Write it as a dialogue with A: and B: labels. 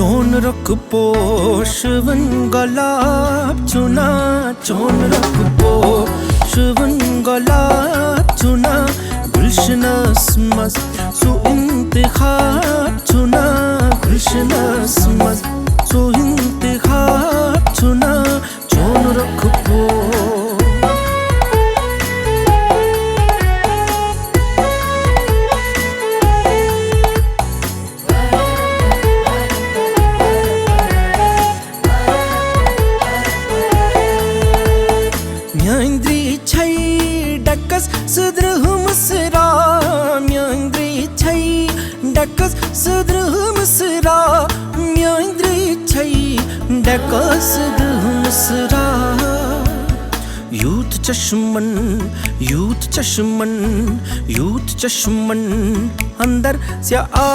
A: चोन रख पोषवन गलाब चुना, चोन रख पोषवन गलाब चुना, गुलशनस मस सु इंतखाब चुना, गुलशनस मस सु इंतखाब चुना, चोन रख पो म्यांद्री छई डकस सुद्रह मुसरा, म्यांद्री छई डकस सुद्रह मुसरा, म्यांद्री छई डकस सुद्रह मुसरा। यूथ चश्मन, यूथ चश्मन, यूथ चश्मन अंदर से आ